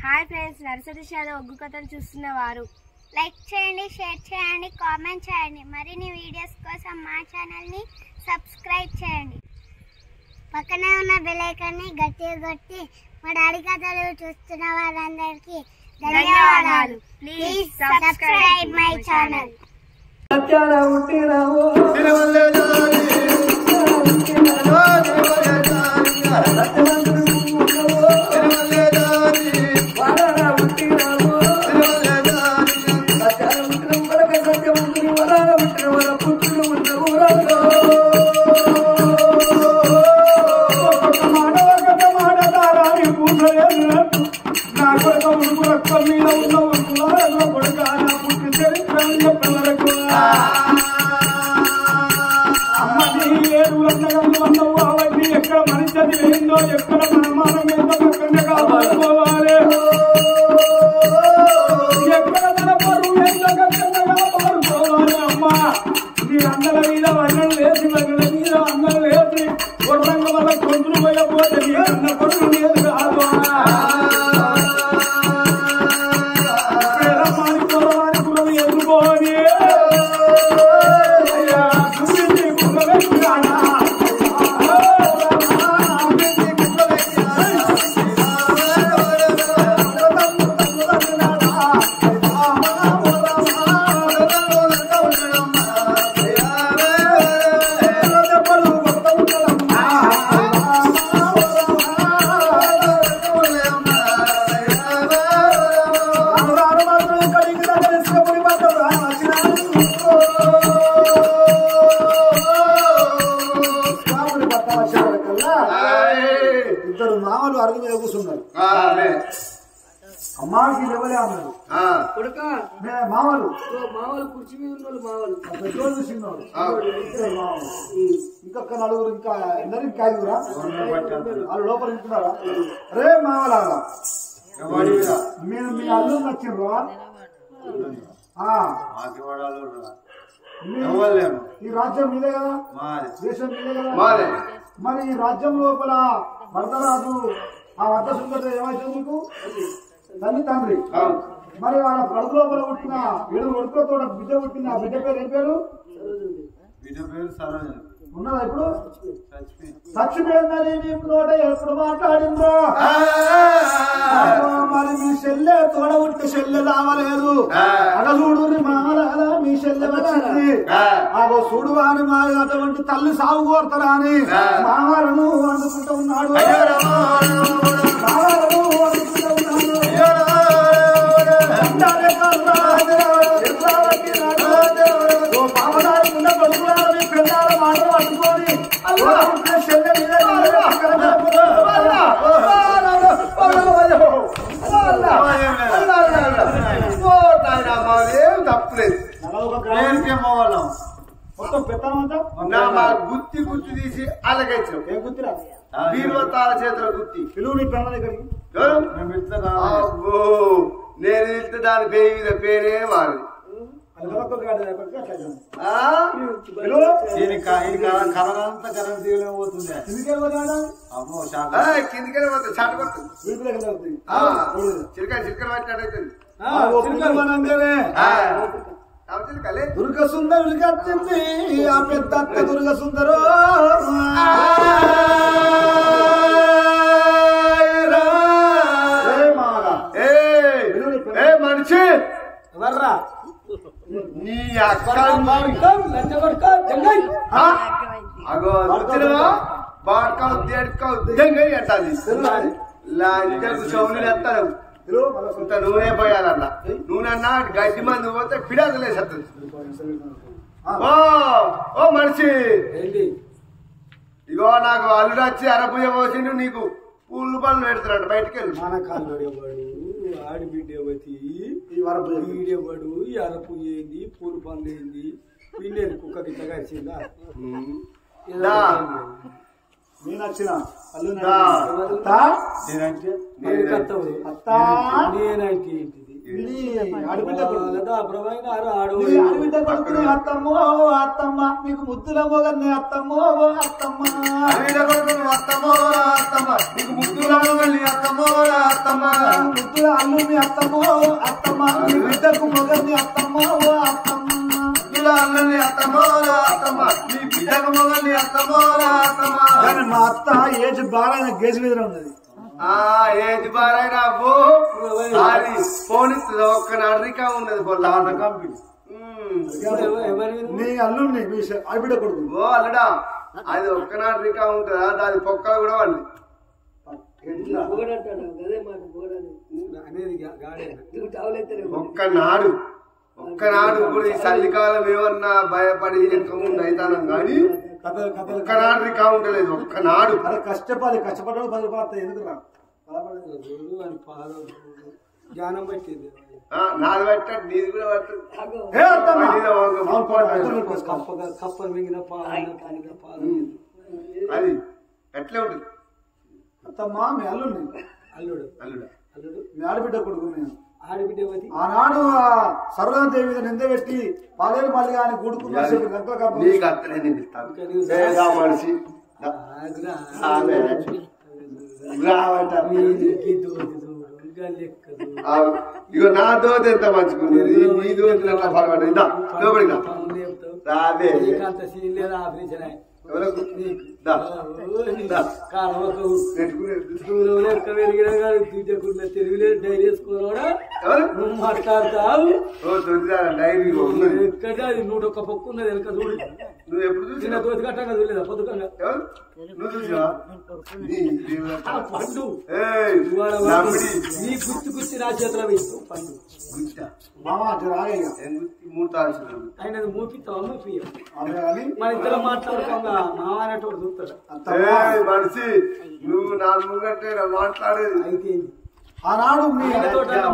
Hi friends, nursery shallow ఒగ్గు కథలు చూస్తున్నవారు like చేయండి, share చేయండి, కామెంట్ చేయండి. మరిన్ని వీడియోస్ కోసం మా ఛానల్ని సబ్స్క్రైబ్ చేయండి. పక్కనే ఉన్న బెల్ ఐకాన్ని గట్టిగా కొట్టి మా డాడీ కథలు చూస్తున్న వారందరికీ ధన్యవాదాలు. Please subscribe my channel. ఎక్కడ మనిషి ఏందో ఎక్కడ మనమానం ఏందో ఎక్కడ కాపాడుకోవాలి, ఎక్కడ మన పరువు ఏందో ఎక్కడ కాపాడుకోవాలి. అమ్మా మీరందరి మీద వర్ణలు వేసి వర్ణల మీద అందరూ వేసి వర్ణంగ వల్ల కొంతులు పోయకపోతే మీరన్న పరువు లేదు కాదు. పేదమాని పొరవాని కులం ఎదుర్కోని ఇద్దరు మామలు అరుగు మీద కూర్చున్నారు. అమ్మాకి ఎవరే అన్నారు మామలు కుర్చీ మీద ఉన్నారు. మామలు పెట్రోల్ చూసినారు. ఇంకొక నలుగురు ఇంకా అందరికి కాదురా వాళ్ళు లోపల ఉంటున్నారా? రే మామలాగా మీరు మీ అల్లు నచ్చిండ్రా? ఈ రాజ్యం మీదే కదా, దేశం మీదే కదా. మరి ఈ రాజ్యం లోపల వరదరాజు ఆ వద్ద సుందర ఏమైతుంది మీకు? తల్లి తండ్రి. మరి వాళ్ళ కడుపు లోపల పుట్టిన 7 కొడుకులతో బిడ్డ పుట్టిన ఆ బిడ్డ పేరు ఏం పేరు? ఉన్నదా ఇప్పుడు? చచ్చిపోయిందని మేము నోట ఎప్పుడు మాట్లాడిందో. మరి మీ చెల్లె తోడ పుట్టి చెల్లె రావలేదు. అగలూడు మామలాగా మీ చెల్లె వచ్చింది. అగో చూడు అని మా అటువంటి తల్లి సాగు కోరుతారా అని మామలను అందుకుంటూ ఉన్నాడు. మొత్తం పెత్తనమంతా గుత్తి గుత్తి తీసి అలాగైతే ఏ గుర్తురా? బీరువతాల చేతుల గుత్తి పిలువు నీ పెళ్ళ దగ్గరికి. నేను వెళ్తే దాని పేరు మీద పేరే వారిది. కిందికే పోతుంది చాటు పడుతుంది. చిలక చిలకలు పట్టినట్టయితుంది. దుర్గ సుందరుడికి వచ్చింది ఆ పెద్ద అక్క దుర్గ సుందరు. మనిషి ఎవర్రా? నీ అక్కడ అగో బాడకావు దేడుకావు జంగై అంటాది. సౌలు ఎత్తారు ఇంత నూనె పోయాలన్నా. నూనె అన్నా గడ్డి మంది పోతే పిడాకులేసేస్తుంది. ఓ మనిషి, ఇగో నాకు అల్లుడు వచ్చి అరపుయ్య పోసిండు. నీకు పూలు పనులు పెడుతున్నాడు. బయటకు వెళ్ళి ఆడిబిడ్డేవతి ఈడేవాడు ఈ అరపు ఏంది, పూలు పనులు ఏంది, పిల్లేదు కుక్కకి తగాల్సిందా? నేను వచ్చిన నేనంటే ఏంటిది? ఆడబిడ్డ కొడుకుని అత్తమ్మో అత్తమ్మ నీకు ముద్దుల మొగని అత్తమ్మో అత్తమ్మ అత్తమ్మో అత్తమ్మ నీకు ముద్దుల మొగని అత్తమ్మో అత్తమ్మ ముద్దుల అల్లుని అత్తమ్మో అత్తమ్మ నీ బిడ్డకు మొగని అత్తమ్మో అత్తమ్మ ముద్దుల అల్లుని అత్తమ్మో అత్తమ్మ నీ బిడ్డకు మొగని అత్తమ్మో అత్తమ్మ. కానీ మా అత్త ఏజ్ బాగా గేజ్ మీద ఉన్నది. ఏది బారైనా అది పోనిస్తుంది ఒక్కనాడు రికా ఉన్నది కంపెనీ నీ అల్లుడిని మీ ఆడబిడ్డ కొడుకు ఓ అల్లుడా అది ఒక్కనాడు రికా ఉంటుందా దాని పొక్కలు కూడా వండి ఒక్కనాడు ఇప్పుడు ఈ చలికాలం ఏమన్నా భయపడి ఎక్కువ అయితానం కానీ ఒక్కనాడు రికా ఉంటలేదు ఒక్కనాడు అదే కష్టపడ్డాడు 10 రూపాయలు ఎందుకు రా జ్ఞానం పెట్టింది నాది పెట్టండి నీది కూడా పట్టదు కప్పలు మింగిన పాలు అది ఎట్లే ఉంటుంది అత్తమ్మా మీ అల్లుడిని అల్లుడు అల్లుడా అల్లుడు మీ ఆడబిడ్డ కొడుకు నేను ఆడబిడ్డ ఆనాడు సర్వదేవి మీద నింద పెట్టి పాలేరు మళ్ళీ ఆయన గుడుకున్నా నీకు అత్తనే నిందిస్తాను మనిషి ఇగో నా దోత ఎంత మంచుకున్నది నీ దోత ఎట్లా పరవాడు ఇందా లోపలికి రాబే తెలుగులేదు డైరీ వేసుకోరా నువ్వు మాట్లాడతావు డైరీ ఎక్కడ అది 101 పక్కు ఉన్నది వెనక చూడు నువ్వు ఎప్పుడు చూసినా దోతి కట్టంగా చూడలేదా పొద్దుకంగా నువ్వు చూసినా పండు నీ గుర్తు నా చేతిలో వేస్తావు పండు ఆయన మూపిస్తావా మూపి మన ఇద్దరం మాట్లాడుకోగా మామ అనేటువంటి చూస్తాడు మనిషి నువ్వు నాలుగు గంటే మాట్లాడేది అయితే ఆనాడు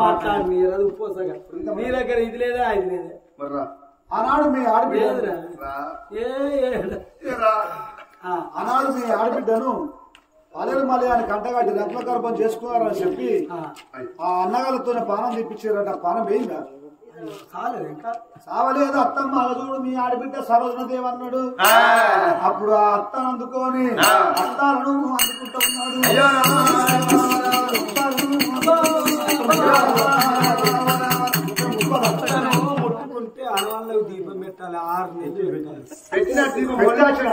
మాట్లాడి మీరు అది ఉపోసగా మీ దగ్గర ఇది లేదా అది లేదా ఆనాడు మీ ఆడబిడ్డ ఆనాడు మీ ఆడబిడ్డను పాలేరు మళ్ళీ ఆయన కంటగట్టి రెట్ల గర్భం చేసుకున్నారని చెప్పి ఆ అన్నగారితోనే పానం తెప్పించారట పానం వేయిందా సావలేదు అత్తమ్మ చూడు మీ ఆడబిడ్డ సరోజనదేవి అన్నాడు అప్పుడు ఆ అత్తను అందుకొని అత్తాలను అందుకుంటూ ఉన్నాడు ముట్టుకుంటే ఆడవాళ్ళకి దీపం పెట్టాలి 6 నెలలు పెట్టాలి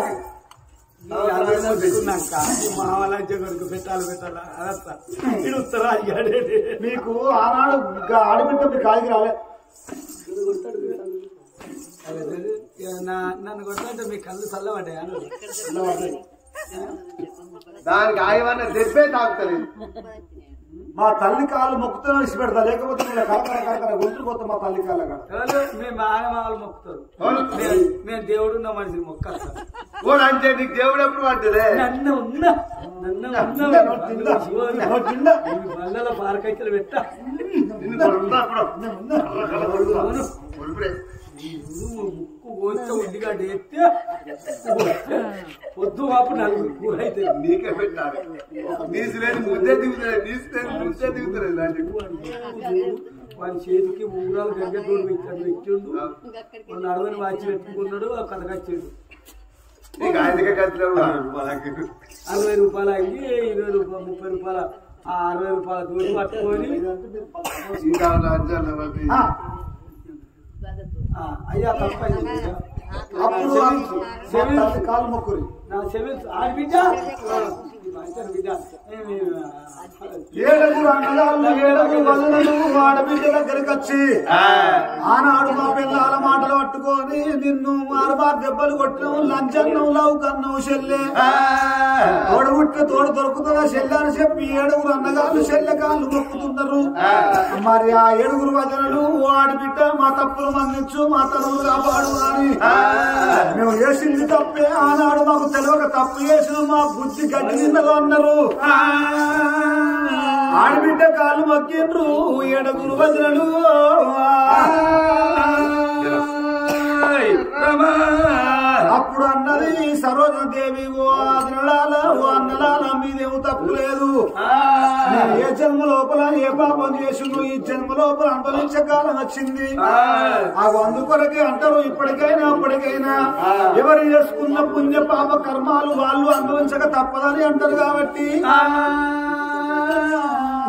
మీకు ఆనాడు ఆడబిడ్డ మీ కాలికి రాలే నన్ను కొట్టాలంటే మీ కళ్ళు చల్లబడ్డాయి దానికి ఆయవన్న దెబ్బే తాగుతలేదు మా తల్లి కాళ్ళు మొక్కుతో ఇసి పెడతా లేకపోతే కలకర కలకర గుంటుకుపోతాం మా తల్లి కాళ్ళ మేము ఆనవాళ్ళు మొక్కుతారు మేము దేవుడు ఉన్న మనిషిని మొక్కాలి అంటే నీకు దేవుడు ఎప్పుడు పడ్డదే నన్ను మళ్ళా పారకైతే పెట్టా ముక్కు కోస్తే ఉల్లిగడ్డ ఎత్తే పొద్దు వాపు 4 కూర అయితే నీకే పెట్టాలి నీసు లేని ముద్దే దిగుతుంది నీసు లేని ముద్దే దిగుతుంది వాడి చేతికి ఉంగరాలు గంగతోడు పెట్టిండు నడవని వాచి పెట్టుకున్నాడు ఆ కథకొచ్చాడు 60 రూపాయలు అయ్యి 20 రూపాయలు 30 రూపాయలు 60 రూపాయల తోటి పట్టుకొని అయ్యా తప్పైంది కాలు మొక్కురి నా సెవెన్స్ ఆడబిడ్డ ఏడుగురు అన్నగాళ్ళు 7 వదనలు ఆడబిడ్డ దగ్గరికి వచ్చి ఆనాడు మా పిల్లల మాటలు పట్టుకొని నిన్ను మారుబారు దెబ్బలు కొట్టినావు లంచన్నం లవ్ కన్నావు చెల్లె తోడబుట్టిన తోడు దొరుకుతుందా చెల్లె అని చెప్పి 7 అన్నగాళ్ళు చెల్లె కాళ్ళు మొక్కుతున్నారు మరి ఆ 7 వదనలు ఆడబిడ్డ మా తప్పులు మన్నించు మా తనువులు కాపాడు అని మేము చేసింది తప్పే ఆనాడు మాకు తెలియక తప్పు చేసిన మా బుద్ధి గడ్డి నిన్నగా అన్నారు ఆడబిడ్డ కాలు మొక్కిండ్రు 7 వదనలు అప్పుడు అన్నది సరోజదేవి ఓ అన్నలాల మీదేమో తప్పు లేదు. నేను ఏ జన్మ లోపల ఏ పాపం చేసిండు ఈ జన్మ లోపల అనుభవించే కాలం వచ్చింది. అందుకొరకే అంటారు ఇప్పటికైనా అప్పటికైనా ఎవరు చేసుకున్న పుణ్య పాప కర్మాలు వాళ్ళు అనుభవించక తప్పదని అంటారు. కాబట్టి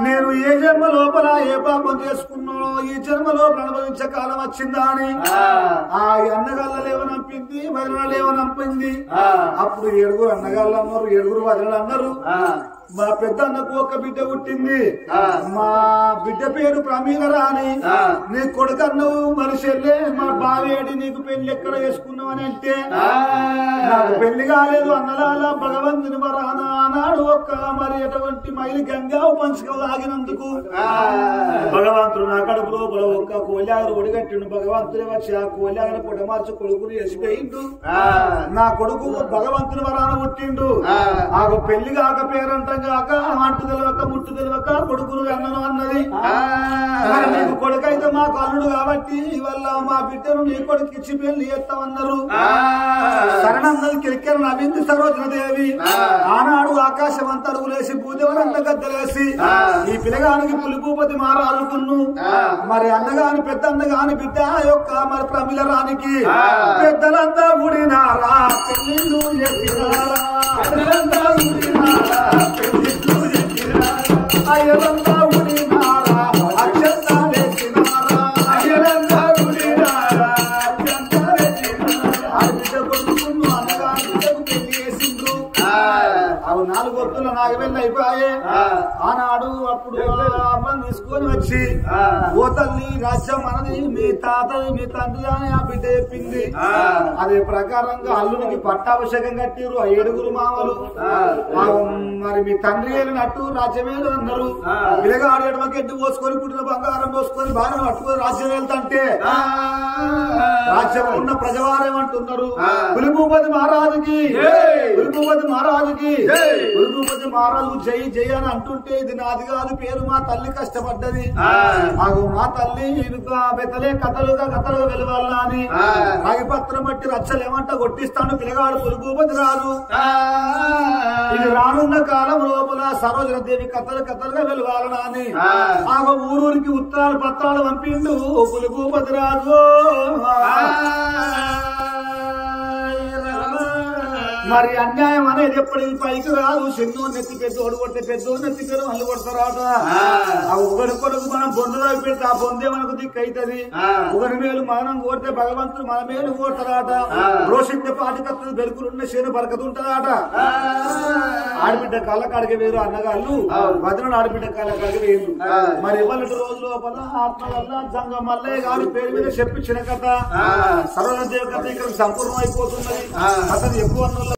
నేను ఏ జన్మ లోపల ఏ పాపం చేసుకున్నానో ఈ జన్మ లోపల అనుభవించే కాలం వచ్చిందా అని ఆ అన్నగాళ్ళలేవనంపింది వదినలేవనంపింది. అప్పుడు 7 అన్నగాళ్ళు అన్నారు, 7 వదినలు అన్నారు. మా పెద్ద అన్నకు ఒక బిడ్డ పుట్టింది, మా బిడ్డ పేరు ప్రమీల అని. నీ కొడుకు అన్నవు మరి చెల్లె మా బావేడి నీకు పెళ్లి ఎక్కడ చేసుకున్నావు అని అంటే నాకు పెళ్లి కాలేదు అన్నలాల భగవంతుని వరాన ఆనాడు ఒక్క మరి ఎటువంటి మైలు గంగా పంచుకోలాగినందుకు భగవంతుడు నా కడుపు లోపల ఒక్క కోలాగరు ఒడిగట్టిండు. భగవంతుడే వచ్చి ఆ కోలాగర పొడ మార్చి కొడుకుని వేసిపోయిండు. నా కొడుకు భగవంతుని వరాన పుట్టిండు. ఆ పెళ్లి కాక పేరంట కాక అంటు తెలియక ముట్టు తెలియక కొడుకులు అన్నను అన్నది. నీకు కొడుకైతే మాకు అల్లుడు కాబట్టి ఇవల్ల మా బిడ్డను నీ కొడుకు ఇచ్చి పెళ్లి చేస్తామన్నారు. శరణన్నది కిరికెర నవ్వింది సరోజదేవి. ఆనాడు ఆకాశం అంతా అడుగులేసి భూదేవరంతా గద్దలేసి ఈ పిల్లగానికి పులిభూపతి మారాలనుకున్ను. మరి అన్నగాని పెద్ద అన్నగాని బిడ్డ యొక్క మరి ప్రమిల రానికి పెద్దలంతా గుడినారా పెళ్లిళ్ళు చెప్పినారా పెద్దలంతా గుడినారా అయ్యలంతా గుడినారా అక్షంతా వేసినారా అయ్యలంతా గుడినారా అక్షంతా వేసినారా ఆ బిడ్డ కొడుకును అన్నగాని బిడ్డకు పెళ్లి చేసిండ్రు. అవి 4 వత్తుల నాగవెల్లి అయిపోయాయి. ఆనాడు అప్పుడు అమ్మని తీసుకొని వచ్చి ఓ తల్లి రాజ్యం మనది మీ తాత మీ తండ్రి అని ఆ బిడ్డ చెప్పింది. అదే ప్రకారంగా అల్లునికి పట్టాభిషేకం కట్టిరు 7 మామలు. మరి మీ తండ్రి వెళ్ళినట్టు రాజ్యమేలు అన్నారు. పిల్లగాడు ఎడమకి ఎడ్డు పోసుకొని పుట్టిన బంగారం పోసుకొని భారం పట్టుకొని రాజ్యం వెళ్తాంటే రాజ్యం ఉన్న ప్రజవారేమంటున్నారు పులిభూపతి మహారాజుకి పులిభూపతి మహారాజుకి పులిభూపతి మహారాజు జై జై అని అంటుంటే ఇది నాది కాదు పేరు మా తల్లి కష్టపడ్డది. మా తల్లి బెత్తలే కథలుగా వెలువల్లా అని రాగిపత్రం బట్టి రచ్చలేమంట కొట్టిస్తాను పిల్లగాడు పులిభూపతి రాజు. ఇది రానున్న కాలం లోపల సరోజదేవి కథలుగా వెలువాలనా అని ఊరూరికి ఉత్తరాలు పత్రాలు పంపిండు పులిభూపతి రాజు. మరి అన్యాయం అనేది ఎప్పటికి పైకి రాదు. చిన్నో నెత్తి పెద్దోడు కొట్టే పెద్దోడు నెత్తి పెద్ద వాళ్ళు కొడతారాట. ఒకరి కొడుకు మనం బొందలో పెడితే ఆ బొందే మనకు దిక్కు అవుతుంది. ఒకరి మేలు మనం కోరితే భగవంతుడు మన మేలు కోడతారాట. రోషించే పాటికత్తు బెరుకులున్న చేను బరకతుంటారాట. ఆడబిడ్డ కాళ్ళకాడికి వేరు అన్నగాళ్ళు భద్రుడు ఆడబిడ్డ కాళ్ళకాడికి వేరు. మరి ఇవాళ రోజు లోపల ఆత్మవల్ల జంగం మల్లయ్య గారి పేరు మీద చెప్పించిన కథ సరోజదేవి కథ ఇక్కడ సంపూర్ణం అయిపోతున్నది. అతను ఎక్కువ